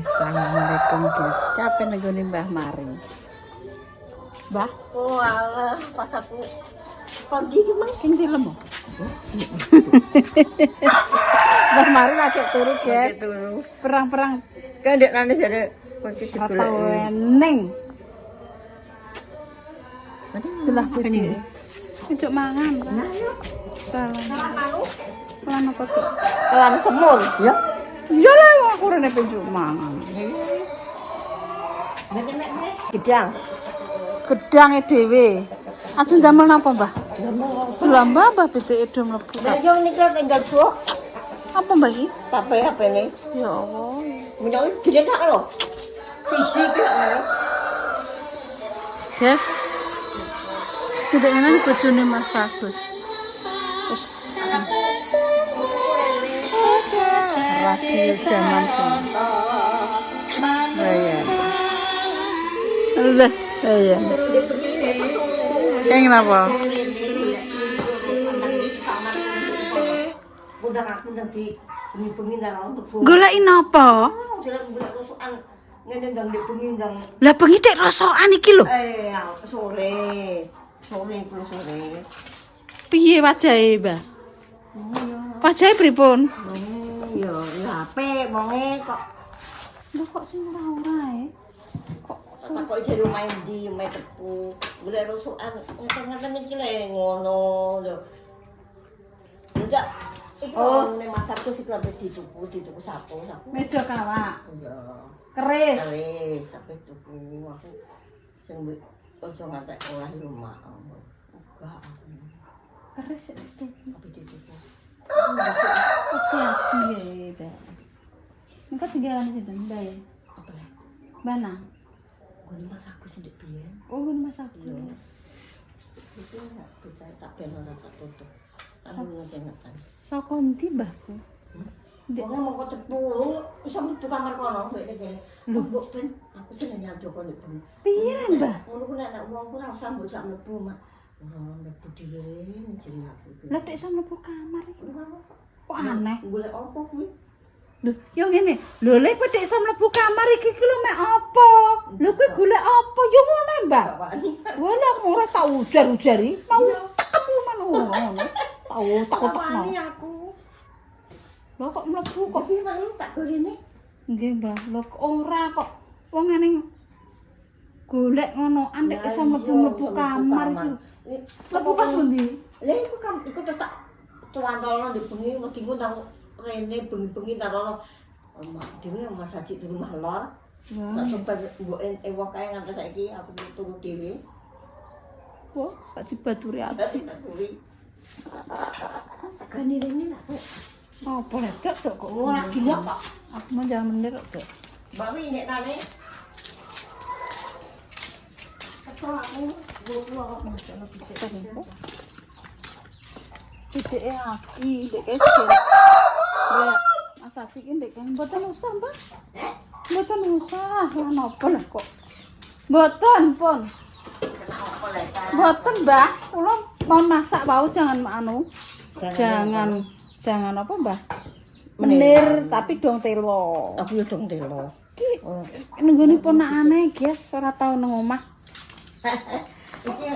Assalamualaikum guys. Kapan nenggone Mbah Maring? Mbah? Oh alah, pas aku pagi ki mang King dilem. Mbah Maring lagi turu guys. turu. Perang-perang Kan ndek nane jare pagi rata digoleki. weneng. Tadi Telah puji. Cuk mangan. Salam. Lan apa tuh? kelan semur. Ya. Iya lah aku rene penjuk mangan. Gedang. Gedange dhewe. Ajeng damel napa, Mbah? Lamba Mbah bedeke do mlebu. Lah yo niki tinggal bok. Apa Mbah iki? HP ne. Ya Allah. Menyang dile gak lho. Siji ki lho. Guys. Tidak enak bojone Mas Agus. Terus radio zaman dulu. Iya. Allah, iya. Kayak kenapa? Udah aku nanti bengi-bengi nang mlebu. Goleki napa? Jalan golek rosokan ngene ndang ndek bengi ndang Lah bengi tek rosokan iki lho. sore. Sore kuwi sore. Piye wajahe, Mbah? Wajahe pripun? Yo HP monge kok Lho kok sing ora-ora e? kok jero main di main tepu. Golek rosokan ngeten-ngeten iki le ngono lho. Enggak. Iki nek masakku sik kabeh dituku sapu. Meja kawak. Iya. Keris. Keris sampai tuku aku sing ojo ngantek olah rumah. Enggak aku. Keris itu. Tapi dituku. Siap sih, Mbak. Engko tinggalan sinten, Mbak ya? Apa le? Bana. Gone masakku sendek biyen. Oh, Mas Agus. Iya. Itu enggak percaya tak ben ora tak tutup. Aku ngeten-ngeten. Saka endi, Mbahku? Ndek Wong mongko cepu, iso mlebu kamar kono mbek kene. Lho kok ben aku jenenge nyadoko nek ben. piye, Mbah? Ngono ku nek wong ku ora usah mbok sak mlebu, Mak. Ora mlebu dhewe jenenge aku. Lah nek iso mlebu kamar iki. Kok aneh. Golek opo kuwi? Lho, yo ngene. Lho lek kowe nek iso mlebu kamar iki ki lho mek apa? Lho kowe golek apa? Yo ngono, Mbah. Wala ora tak ujar-ujari. Mau cekem ngono. Tahu takut-takno. Aku. Lho kok mlebu kok Kok piye mang tak gorene? nggih, Mbah. Lho ora kok wong ngene golek ngonoan nek iso mlebu kamar iki. Mlebu pas pundi? Lha iku tak tuwantolno di bengi wedi ku nang rene bengi-bengi tarono. Mak dhewe Mas Haji di rumah lor. Tak sempat mbok ewok kae nganti saiki aku turu dhewe. Wah, gak dibaturi aji. Gane rene nak. Apa lek kok Ora gila kok. aku mau jangan menir kok. Mbak Wi nek nane. Kesel aku gowo masalah pitik. Pitike aki, ndek kesel. Ya, Mas Aji iki ndek kan mboten usah, Mbak. Mboten usah, lan apa lah kok. Mboten, pun. Kenapa lek Mboten, Mbak. Kula mau masak wau jangan anu. Jangan apa, Mbak? Menir tapi dong telo. aku yo dong telo. Iki nenggone ponakane, guys, ora tau nang omah. Iki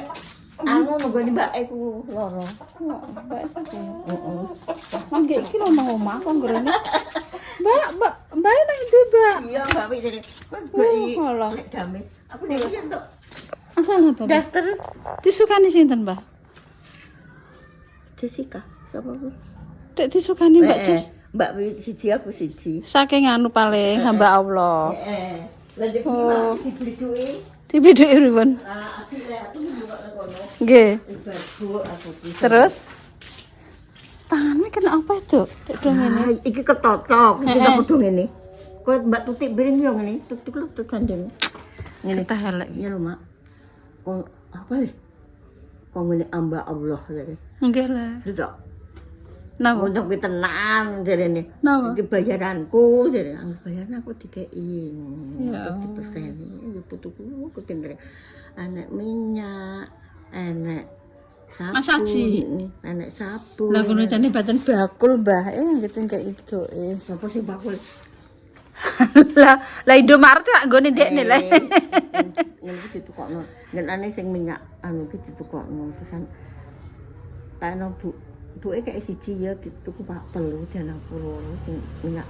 anu nunggu mbake ku loro. Mbak sapa? Heeh. Mangke iki lho nang omah kok ngrene. Mbak nang ndi, Mbak? Iya, Mbak Wi jare. Mbak alah. lek damis. Aku nek iki entuk Asal apa? Mbak? daster Disukani sinten, Mbak? Jessica. Sapa ku? Dek disukani Mbak Jes. Mbak Wi siji aku siji. Saking anu paling hamba Allah. Heeh. Lah dek dibeli duwe. Dibedheki pripun? Ah, aci lek aku mbok kono. Nggih. Ibu aku bisa. Terus tanganmu kena apa itu? Dek dong ini. Iki ketocok, iki tak kudu ngene. Kowe Mbak tutik piring yo ngene, tuk-tuk lho tuk gandeng. Ngene Kita helek. ya lho, Mak. Kok apa ya? Kok ngene amba Allah jare. Nggih lah. Tidak. Napa? Untuk kuwi tenan jarene. Napa? Iki bayaranku jare. Bayaran aku dikeki. Ya. 50% ya putuku aku tinggal. Anak minyak, anak sapu. Mas Haji. Anak sapu. Lah ngono jane baten bakul, Mbah. Gitu kayak itu. Sapa sing bakul? Lah Indomaret lak nggone ndekne le. Ngene iki ditukokno. Ngenane sing minyak anu iki ditukokno terusan. Kayane buke kayak siji ya dituku Pak telu dianak loro sing minyak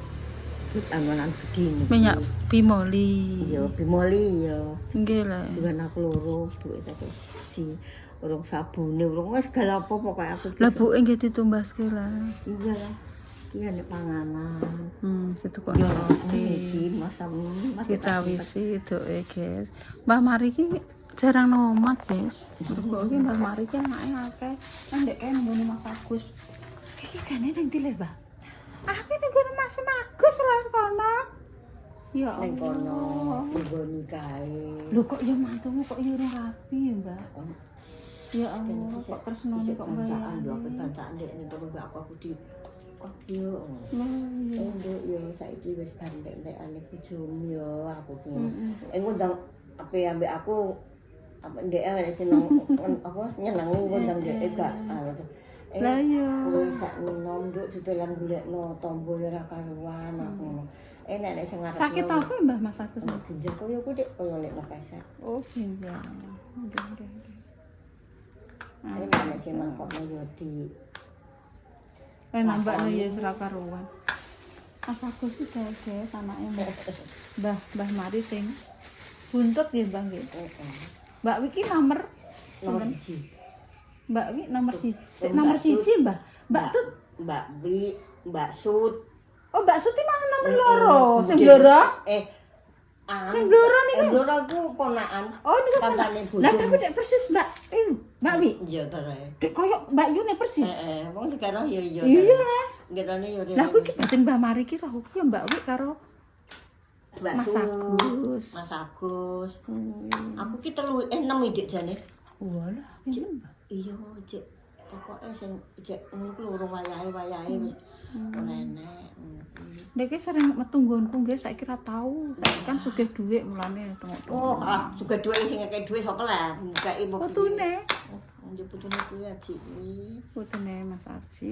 anuan gede. Minyak Bimoli. Iya, Bimoli ya. Nggih lah. Dianak loro buke kayak siji. Urung sabune, urung segala apa pokoke aku. Lah buke nggih ditumbaske lah. Iya lah. Iki nek panganan. Ditukok. Yo iki masam Dicawisi doe, guys. Mbah Mari ki jarang nomad, guys. Mergo iki Mbah Mari ki anake akeh. Kan ndek kene nggone Mas Agus. Iki jane nang ndi le, Mbah? Aku ning nggone Mas Agus lah kono. Ya ning kono Allah. nggoni kae. Lho kok ya mantumu kok ya ora rapi ya, Mbak? Ya Allah, kok tresnane kok bancaan mbayar. lho aku bancaan ndek ning kono aku di kok yo. Iya. Nduk yo saiki wis bandek-ndekane bojomu yo aku ki. Ngundang ape ambek aku apa ndek awake seneng apa nyenengi ngundang ndek gak. Lah iya. Kowe sak nom nduk dodolan golekno tombo yo ora karuan aku. Enak nek sing ngarep. Sakit apa Mbah Mas Agus? Ginjal koyo ku dik koyo lek pesek. Oh, ginjal. Nggih. Enak nek sing mangkokno yo di Nambah ya ora karuan. Mas Agus iki guys anake Mbah Mari sing buntut ya Mbah nggih. Mbak Wiki nomor siji. Mbak Wi nomor siji. Nomor siji Mbah. Mbak Tut, Mbak Wi, Mbak Sut. oh Mbak Suti mah nomor loro. Sing bloro? Sing bloro niku. Bloro ku ponakan. Oh niku kancane bojomu. Lah tapi dek persis Mbak. Mbak Wi. Iya ta ae. Dek koyo Mbak Yune persis. Wong sekarang yo yo. Iya lah. Ngetone yo. Lah kuwi iki batin Mbah Mari ki roh ki Mbak Wi karo Mas Agus. Mas Agus. Aku ki 6 dik jane. Walah, iya Mbak. Iya, Cek. Pokoke sing Cek ngono ku loro wayahe wis ora enek. Nek sering metu nggonku nggih saiki ra tau. Saiki kan sugih dhuwit mulane tengok-tengok. Oh, juga dhuwit sing akeh dhuwit sapa lah? Bukae mbok. Putune. Njuk putune kuwi Aji iki. Putune Mas Aji.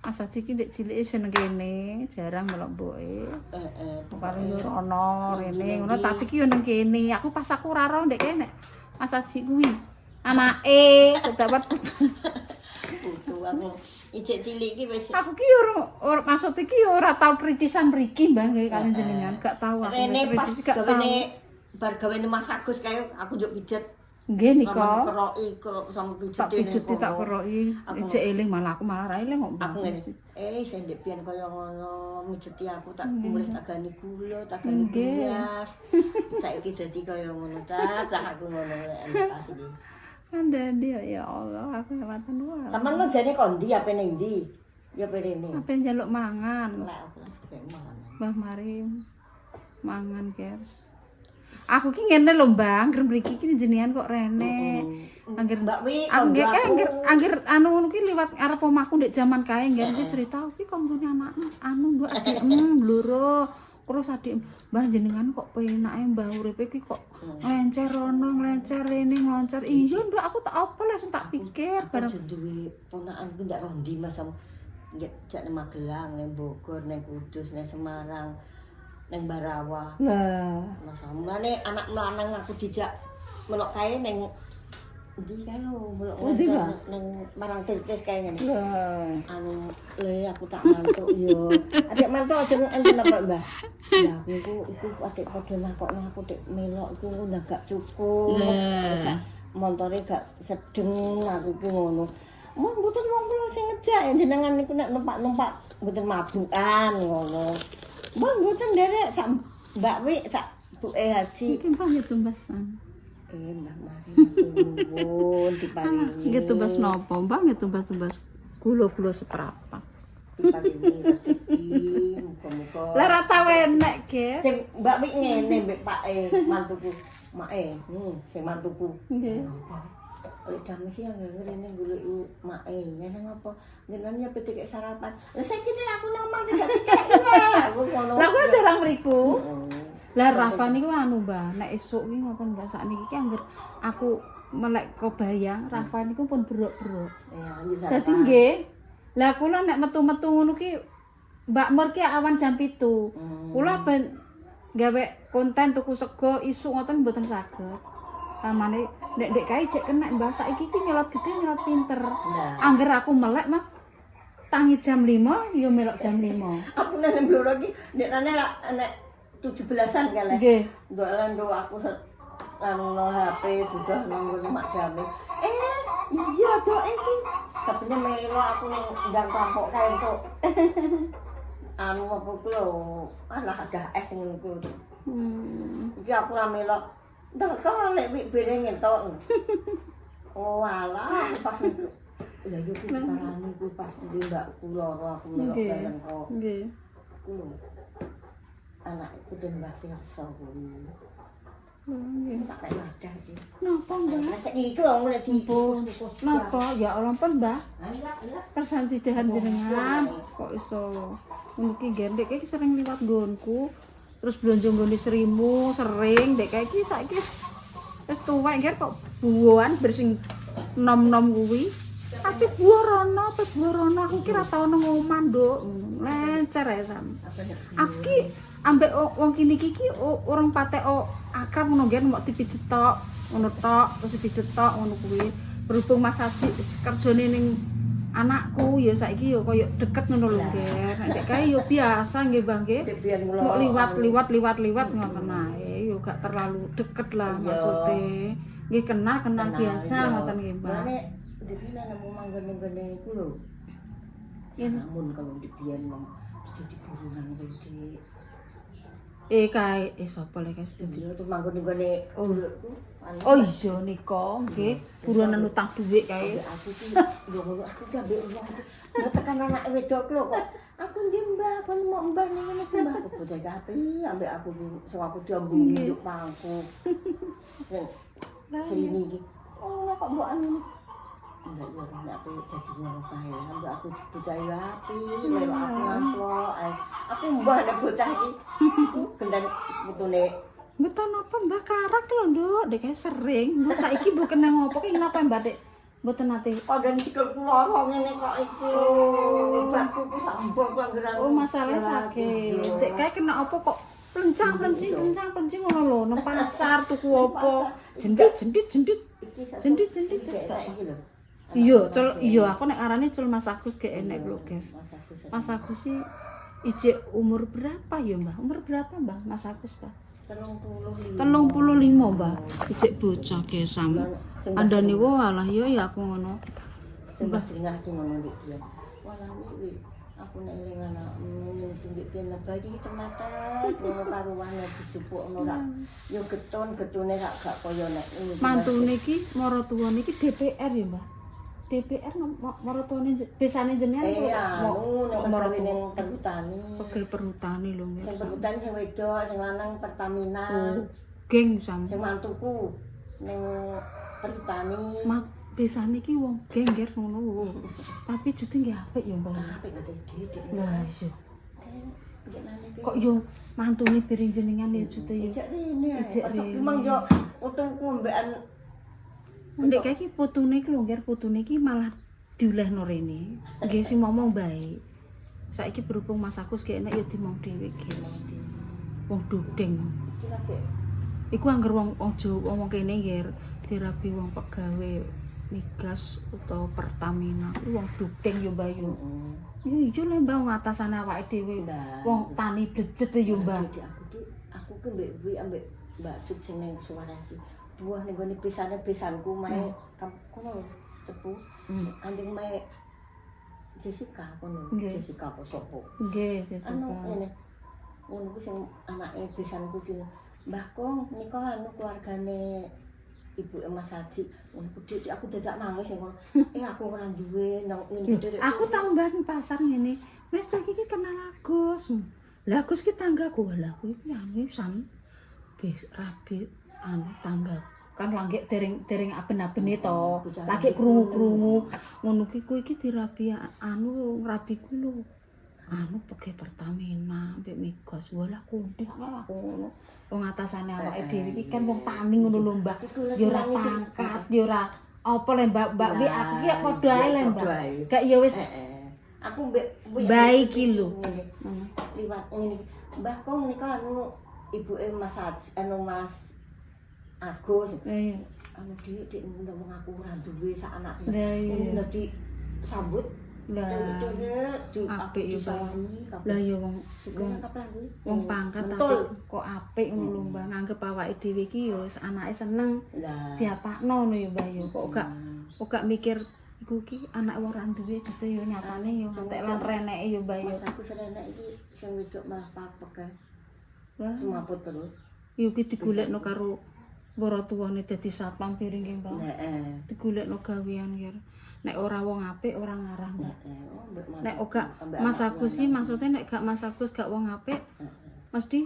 Mas Aji ki ndek cilike seneng kene, jarang melok mboke. Paling yo rono rene ngono tapi ki yo nang kene. Aku pas aku ora ro ndek kene. Mas Aji kuwi anake dapat Putu aku ijek cilik iki wis. aku ki ora maksud iki yo ora tau kritisan mriki Mbah nggih kalian jenengan gak tau aku. Rene pas gak tau. bar gawene Mas Agus kae aku njuk pijet. Nggih nika. Keroki kok sama Tak pijet pijet tak keroki. Ijek eling malah aku malah ra eling kok Mbah. Aku ngene. Sing ndek pian kaya ngono mijeti aku tak mulih tak gani gula, tak gani beras. Saiki dadi kaya ngono ta, cah aku ngono pas iki. Andani ya Allah, aku lewatan wae. Temen jane kondi apa ning ndi? Ya perene. Apa njaluk mangan? Lah aku kayak mangan. Mbah Mari mangan, Guys. Aku ki ngene lho, Bang, ngger mriki ki jenengan kok rene. Angger Mbak Wi, angger angger anu ngono ki liwat arep omahku ndek jaman kae ngger ki cerita iki kok nggone anakmu anu nduk adikmu bluro. Terus adik Mbah jenengan kok penake Mbah uripe iki kok nglencer rono, nglencer rene, ngloncer. Iya, Nduk, aku tak apa lah sing tak pikir bareng duwe ponakan ku ndak rondi Mas. Jak nang Magelang, nang Bogor, nang Kudus, nang Semarang, nang Barawa. lah. Mas amane anak lanang aku dijak melok kae nang ndi kae lho, melok nang marang Tirkis kae ngene. Lah. Anu aku tak mantuk yo. Adik mantuk aja enten apa, Mbah? Ya aku iku adik padha nakokno aku dik melok iku udah gak cukup. Montore gak sedeng aku ku ngono. Mun mboten wong kula sing ngejak jenengan niku nek numpak-numpak mboten mabukan ngono. Mun mboten nderek sak Mbak Wi sak buke haji. Iki Mbah nggih tumbasan. Mbah Mari nuwun diparingi. Nggih tumbas napa? Mbah nggih tumbas-tumbas gula-gula seprapat. Diparingi rezeki muga-muga. Lah ra tau enek, Guys. Sing Mbak Wi ngene mbek pake mantuku. Mae, sing mantuku. Nggih. Oleh kami sih yang ngene goleki mae, ngene ngopo? Jenengan nyepe titik sarapan. Lah saiki aku nomong tidak titik aku ngono. Lah kok jarang mriku. Lah Rafa niku anu Mbah, nek esuk ki ngoten Mbah sakniki ki anggere aku melek kebayang Rafa niku pun berok-berok. Ya, Dadi nggih. Lah kula nek metu-metu ngono ki Mbak Mur ki awan jam 7. Kula ben gawe konten tuku sego isuk ngoten mboten saged. Amane nek kae cek kena Mbak saiki ki nyelot gede nyelot pinter. Angger aku melek mah tangi jam 5 ya melok jam 5. Aku nek bloro iki nek nek 17-an kale. Nggih. Ndok aku anu HP sudah nang mak jame. Iya dok iki. Sabene melo aku ning ndang kampok kae entuk. Anu apa ku lho, alah ada es ning ku. Iki aku ra melok. Ndok lek wik bereng entuk. Oh alah pas itu. Ya yo ki parane ku pas mbakku loro aku melok bareng kok. Nggih. Ku anakku den mbah sing iso kuwi. Nggih. Tak kaya wadah iki. Napa Mbak? Masak iki lho mulai Dipun. Napa? Ya Allah pun Mbak. Iya. Persantidahan jenengan kok iso ngono ki gendek iki sering liwat nggonku. Terus blonjo nggone serimu sering dek iki saiki wis tuwek nggih kok buahan bersing nom-nom kuwi. Tapi buarono aku kira tau nang omah, Nduk. Lencer ya sam. Aki ambek wong kene iki orang patek akrab ngono nggih mok dipijet tok, ngono tok, terus dipijet tok ngono kuwi. Berhubung Mas Haji kerjane ning anakku ya saiki ya koyo deket ngono lho nggih. Nek kae ya biasa nggih, Bang nggih. Mok liwat ngoten ae, ya gak terlalu deket lah maksude. Nggih kenal biasa ngoten nggih, Mbak. Jadi nemu manggon-manggone iku lho. Namun kalau di biyen mong jadi burunan kuwi kae sapa lek guys dadi itu manggon-manggone ulukku. Oh iya nika nggih burunan utang dhuwit kae. Aku ki yo ngono aku ki ambek uang iki. Ya tekan anak wedok lho kok. Aku nggih Mbah, kon mau Mbah ning ngene iki Mbah. Aku bocah api ambek aku sing aku diambung nduk pangku. Srini iki. Oh kok mbok anu enggak ya nek aku dadi ngono kae ambek aku bocah api lewat aku ngamplok aku mbah nek bocah iki gendang putune mboten apa Mbah karak lho Nduk dek sering mbok saiki mbok kena ngopo ki napa Mbak Dek mboten nate padha sikil kula ngene kok iku batu ku sak mbok langgeran oh masalah sakit dek kae kena apa kok plencang ngono lho nang pasar tuku apa jendit iya aku nek arane cul Mas Agus ge enek lho guys Mas Agus sih ijek umur berapa ya Mbah umur berapa Mbah Mas Agus Mbah 35 Mbah ijek bocah ge sam andane walah ya aku ngono Mbah tengah ki ngono dik dia walah wi aku nek eling anak sing piye nebak iki cematet ngono karuane dijupukno ra yo getune gak kaya nek mantune iki maratuwane iki DPR ya Mbah DPR maratuwane besane jenengan mau nek ning perhutani pegawai perhutani lho sing perhutani sing wedok sing lanang Pertamina geng sam sing mantuku ning perhutani besane iki wong gengger ngono tapi jute nggih apik ya Mbak apik gak didik lah iso kok yo mantune piring jenengan ya jute yo ijek rene memang yo utuku mbekan ndek kae iki putune iki lho nggih putune iki malah diolehno rene nggih sing ngomong baik saiki berhubung Mas Agus ge enak ya dimong dhewe guys wong dodeng iku angger wong Jawa wong kene nggih dirabi wong pegawe migas utawa Pertamina wong dodeng yo Mbak yo iya lho Mbak ngatasane awake dhewe wong tani blejet yo Mbak aku ki mbek ambek Mbak Suk sing ning suara iki buah ning gone besanku mae kono cepu andeng mae Jessica kono Jessica apa sapa nggih Jessica anu ngene ngono ku sing anake besanku ki Mbah Kong nika anu keluargane Ibu Mas Haji ngono ku aku dadak nangis ngono aku ora duwe nang ngene aku tau mbah pasar ngene wis iki kenal Agus lah Agus ki tanggaku lah kuwi anu sam bis rabi anu tangga kan lagi dereng aben-abene to lagi krungu-krungu ngono ki kuwi iki dirabi anu ngrabi ku lho anu pegawai Pertamina mbek migas walah kundih aku ngono wong atasane awake dhewe iki kan wong tani ngono lho Mbak ya ora pangkat ya ora apa le Mbak wi aku ki padha ae le Mbak gak ya wis aku mbek bayi iki lho. Liwat ngene iki. Mbah kok menika anu ibuke Mas Mas Agus. Iya. Anu dik ndang aku ora duwe sak anak. Lah iya. Dadi sambut Lah apik yo Pak. Lah ya wong pangkat tapi kok apik ngono lho Mbah, nganggep awake dhewe iki yo anake seneng. Lah Diapakno ngono ya Mbah yo. Kok gak mikir iku ki anak wong ora duwe gitu yo nyatane yo entek lan reneke yo Mbah yo. Mas aku serenek iki sing wedok malah papek kae. Lah Semaput terus. yo ki digolekno karo para tuwane dadi satpam piring ki Mbah. Heeh. Digolekno gawean ya. Nek ora wong apik ora ngarah Mbah. Heeh. Nek gak Mas Agus sih maksudnya nek gak Mas Agus gak wong apik mesti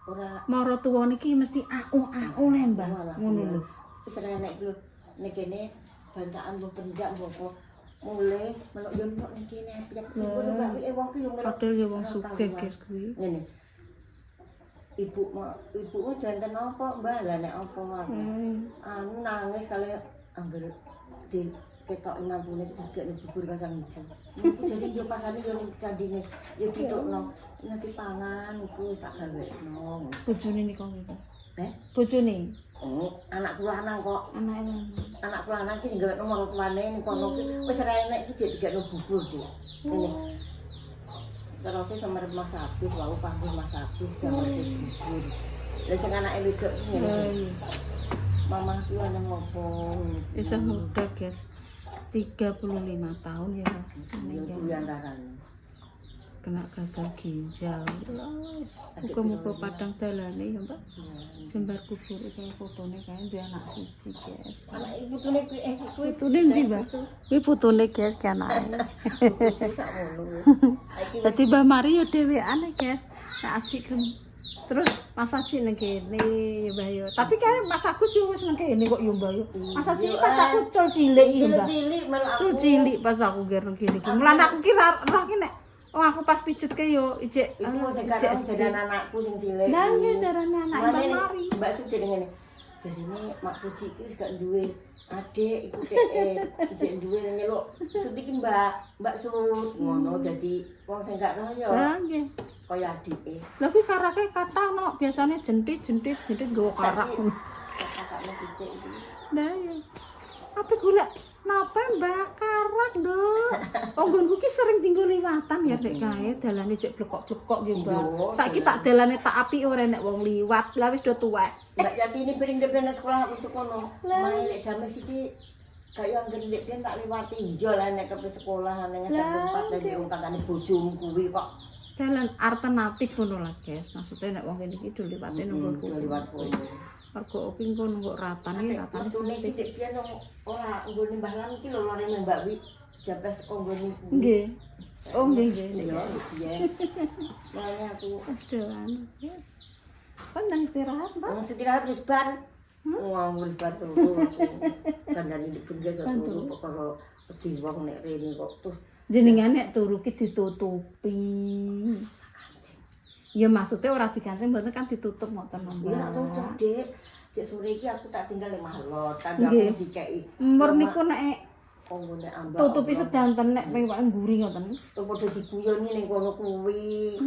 Ora mara tuwane iki mesti aku le Mbah. Ngono lho. Wis renek iki lho. Nek kene bantakan mbok penjak mbok mulai melok yo nek ning kene apik. Ngono bae wong ki yo melok. Padahal ya wong sugih guys kuwi. Ngene. Ibumu danten apa Mbah? Lah nek apa aku. Anu nangis kali angger di ketok imamune digekno bubur kacang hijau. Jadi yo pasane yo ning candine yo ditokno. Nanti pangan iku tak gawekno. Bojone nika nggih. Bojone? Oh, Anakku lanang kok. anake lanang. Anakku lanang ki sing gawekno marang tuane ning kono ki wis renek ki jek digekno bubur ki. Ini. Terus sama Mas Agus wau panggil Mas Agus gambar bubur. Lah sing anake wedok ki ngene. Mama ku ana ngopo? Isih muda guys. 35 tahun ya. Kuwi antarane. Kena gagal ginjal. Muga-muga padang dalane ya, Mbak. Jembar kubur iki fotone kae duwe anak siji, guys. Anak ibu tune kuwi Putune ndi, Mbak? Kuwi putune guys ki anake. Dadi Mbak Mari yo dhewean guys. Nek Aji terus Mas Aji nang kene ya Mbak yo. Tapi kan Mas Agus yo wis nang kene kok yo Mbak yo. Mas Aji pas aku cul cilik iki Mbak. Cul cilik pas aku ger nang kene iki. Mulane aku ki ra ki nek aku pas pijet ke yo ijek iku sing karo dadan anakku sing cilik. Lah iya darane anak Mbak Mari. Mbak Su jenenge ngene. Jarine Mak Puji iki wis gak duwe adik iku ijek duwe nyeluk Sut iki Mbak Sut ngono dadi wong sing gak roh yo. Lah nggih. Kaya adike. Lah kuwi karake kathah no, biasane jentit nggawa karak. Kakakne titik iki. Lah iya. Apa golek napa Mbak karak, Nduk? Oh nggonku ki sering tinggal liwatan ya nek kae dalane cek blekok-blekok nggih, Mbak. Saiki tak dalane tak apik ora nek wong liwat. Lah wis do tuwek. Mbak Yati ini piring depan sekolah untuk kono. Main lek dames iki kaya angger lek pian tak liwati yo lah nek ke sekolah ning SMP 4 lagi wong kancane bojomu kuwi kok. Dalan alternatif ngono lah, guys. Maksudnya nek wong kene iki do liwate nunggu liwat kono. Mergo opi engko nunggu ratane Tune iki lek pian ora nggone Mbah Lan iki lho lorene Mbak Wi. Jabres teko nggone kuwi. Nggih. Oh nggih. Iya, piye. Makane aku Aduh, yes. Kan istirahat, Mbak. wong istirahat wis bar. Ngawur bar turu aku. Kandhane di pinggir turu perkara wedi wong nek rene kok terus Jenengan nek turu ki ditutupi. Ya maksudnya ora dikancing mboten kan ditutup ngoten Mbak. Ya tutup, Dik. Cek sore iki aku tak tinggal ning Mahlot, tapi aku dikeki. Mur niku nek Konggone ambak. tutupi sedanten nek pengwae mburi ngoten. Padha diguyoni ning kono kuwi.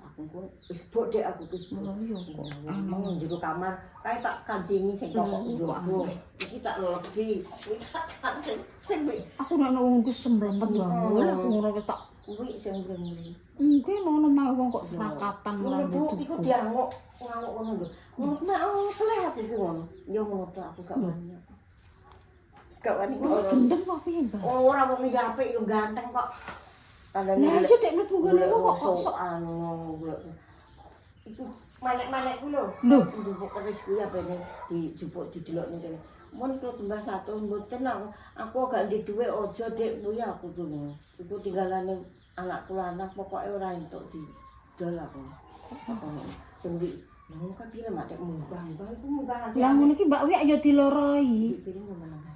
Aku kok wis bok Dik aku wis. Oh iya kok. Nang njero kamar, kae tak kancingi sing kok njero. Iki tak lebi, kuwi tak kancing. Sing Aku nek wong ku semblempet banget aku ngono wis tak kuwi sing mrene. Mungkin ngono mah wong kok serakatan ora Bu, iku dianguk ngamuk ngono lho. Ngono mau keleh iki ngono. Ya ngono tok aku gak wani. Gak wani kok. gendeng kok piye, Mbak? Ora wong iki apik yo ganteng kok. Tandane Lah iso dek mlebu ngene kok sok anu golek. Iku manek-manek ku lho. Lho, Njupuk keris kuwi apene dijupuk didelok ning kene. Mun kula tembah 1 mboten aku gak ndek dhuwit aja Dik kuwi aku ngono. Iku tinggalane anakku lanang pokoke ora entuk didol aku. Sendiri. Nang kan pire mak tek munggah-munggah iku munggah ati. lah ngono ki Mbak Wi ya diloroi. Piring ngomong kae.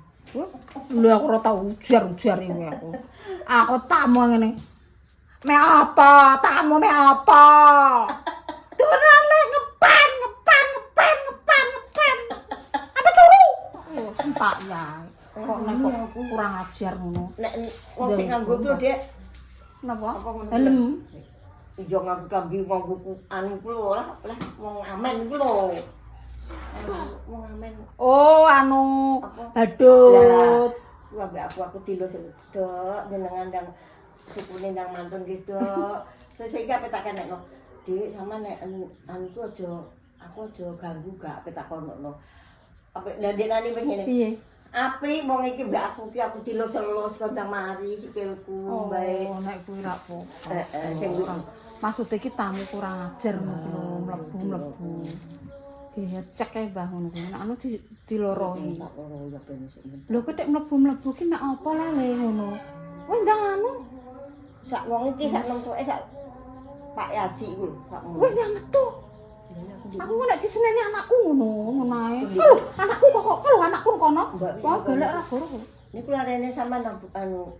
Lho aku ora tau ujar-ujar iki aku. Aku tamu ngene. Me apa? Tamu me apa? Durung le ngepan. Apa turu? Oh, sentak ya. Kok nek kok kurang ajar ngono. Nek wong sing nganggo ku lho, Dek. Napa? Apa ngono? Helm. Iya nganggo klambi nganggo anu ku lho lah wong amen ku lho. Wong amen. Oh, anu badut. Ku ambek aku tilo sedok jenengan ndang supune ndang mantun gitu. Sesuk iki ape tak kenekno. Dik sama nek anu ku aja aku aja ganggu gak ape tak kono. Ape ndek-ndekane wis ngene. Piye? Apik wong iki mbak aku ki aku dilus-elus kondang mari sikilku bae. Oh, nek kuwi ra apa. Sing Maksudnya iki tamu kurang ajar ngono lho, mlebu-mlebu. Piye cek ae Mbah ngono kuwi. Nek anu diloroi. Lho kok nek mlebu-mlebu ki nek apa lele ngono. Wis ndang anu. Sak wong iki sak nemtuke sak Pak Yaji iku lho, sak ngono. Wis ndang metu. Aku nek diseneni anakku ngono ae. Anakku kok lho anakku kono. Wah golek ra goro. Niku larene sampean anu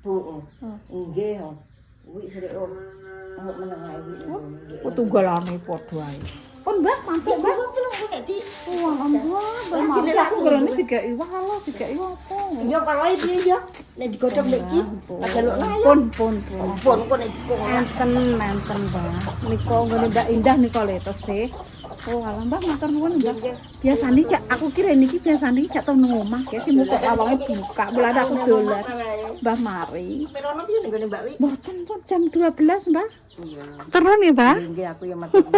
Bu. Nggih. Kuwi srek meneng ae kuwi. Tunggalane padha ae. Pun Mbah, mantuk Mbah. Wah, alhamdulillah. Aku ngerene dikeki walo, dikeki apa. Iya kalau iki ya nek digodhog nek iki pajalukna ya. Pun. Pun kok nek dikon. Enten Mbah. Nika nggone Mbak Indah nika le tesih. Oh, alah Mbah matur nuwun Mbah. Biasane ki aku kira niki biasane ki gak tau nang omah ya, sing kok lawange buka. Mulane aku dolan. Mbah mari. Perono piye nggone Mbak Wi? Mboten pun jam 12 Mbah. Iya. Terus ya Mbah? Nggih aku ya mati.